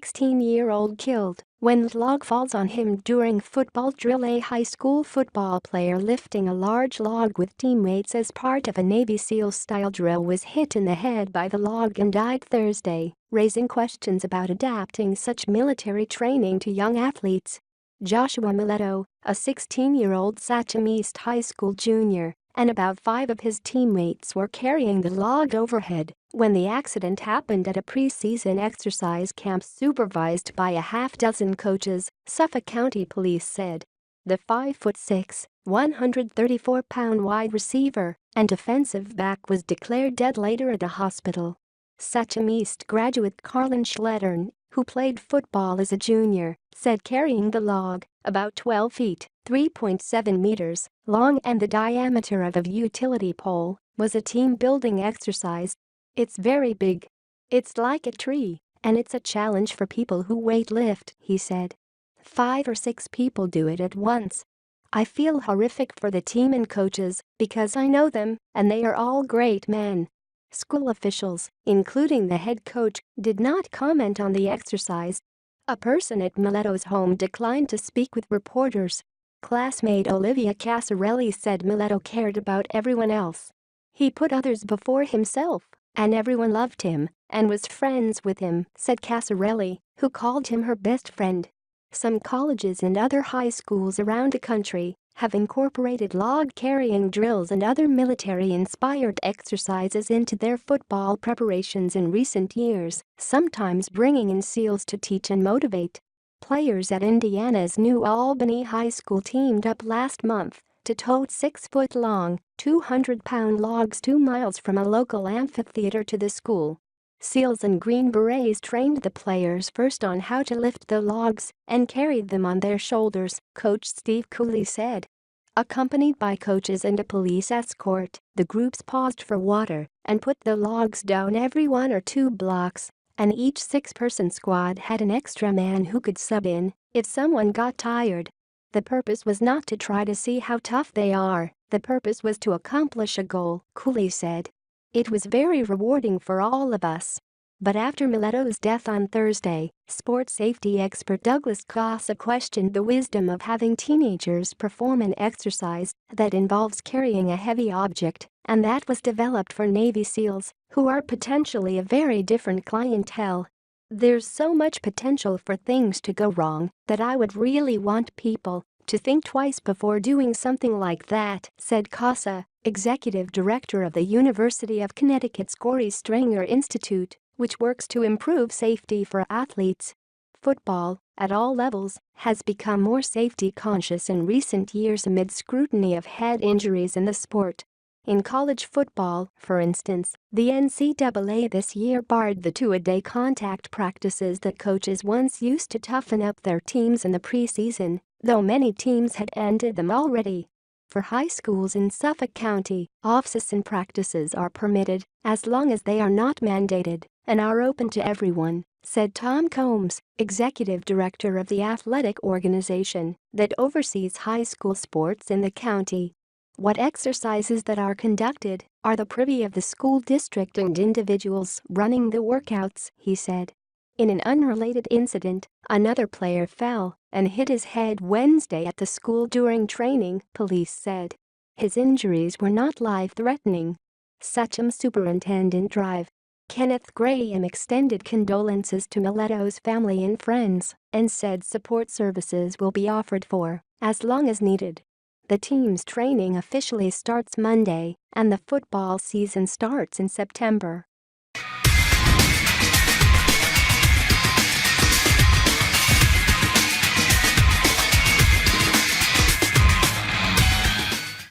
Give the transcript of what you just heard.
16-year-old killed when log falls on him during football drill. A high school football player lifting a large log with teammates as part of a Navy SEAL-style drill was hit in the head by the log and died Thursday, raising questions about adapting such military training to young athletes. Joshua Mileto, a 16-year-old Sachem East High School junior, and about 5 of his teammates were carrying the log overhead when the accident happened at a preseason exercise camp supervised by a half-dozen coaches, Suffolk County Police said. The 5'6", 134-pound wide receiver and defensive back was declared dead later at a hospital. Sachem East graduate Carlin Schlettern, who played football as a junior, said carrying the log, about 12 feet (3.7 meters) long and the diameter of a utility pole, was a team-building exercise. "It's very big. It's like a tree, and it's a challenge for people who weightlift," he said. 5 or 6 people do it at once. I feel horrific for the team and coaches because I know them and they are all great men. School officials, including the head coach, did not comment on the exercise. A person at Mileto's home declined to speak with reporters. Classmate Olivia Casarelli said Mileto cared about everyone else. "He put others before himself, and everyone loved him and was friends with him," said Casarelli, who called him her best friend. Some colleges and other high schools around the country have incorporated log-carrying drills and other military-inspired exercises into their football preparations in recent years, sometimes bringing in SEALs to teach and motivate. Players at Indiana's New Albany High School teamed up last month to tote 6-foot-long, 200-pound logs 2 miles from a local amphitheater to the school. SEALs and Green Berets trained the players first on how to lift the logs and carried them on their shoulders, Coach Steve Cooley said. Accompanied by coaches and a police escort, the groups paused for water and put the logs down every 1 or 2 blocks, and each 6-person squad had an extra man who could sub in if someone got tired. The purpose was not to try to see how tough they are, the purpose was to accomplish a goal, Cooley said. It was very rewarding for all of us. But after Mileto's death on Thursday, sports safety expert Douglas Casa questioned the wisdom of having teenagers perform an exercise that involves carrying a heavy object, and that was developed for Navy SEALs, who are potentially a very different clientele. "There's so much potential for things to go wrong that I would really want people to think twice before doing something like that," said Casa, executive director of the University of Connecticut's Corey Stringer Institute, which works to improve safety for athletes. Football, at all levels, has become more safety-conscious in recent years amid scrutiny of head injuries in the sport. In college football, for instance, the NCAA this year barred the 2-a-day contact practices that coaches once used to toughen up their teams in the preseason, though many teams had ended them already. For high schools in Suffolk County, off-season practices are permitted as long as they are not mandated and are open to everyone, said Tom Combs, executive director of the athletic organization that oversees high school sports in the county. "What exercises that are conducted are the privy of the school district and individuals running the workouts," he said. In an unrelated incident, another player fell and hit his head Wednesday at the school during training, police said. His injuries were not life-threatening. Sachem Superintendent Drive Kenneth Graham extended condolences to Mileto's family and friends and said support services will be offered for as long as needed. The team's training officially starts Monday, and the football season starts in September.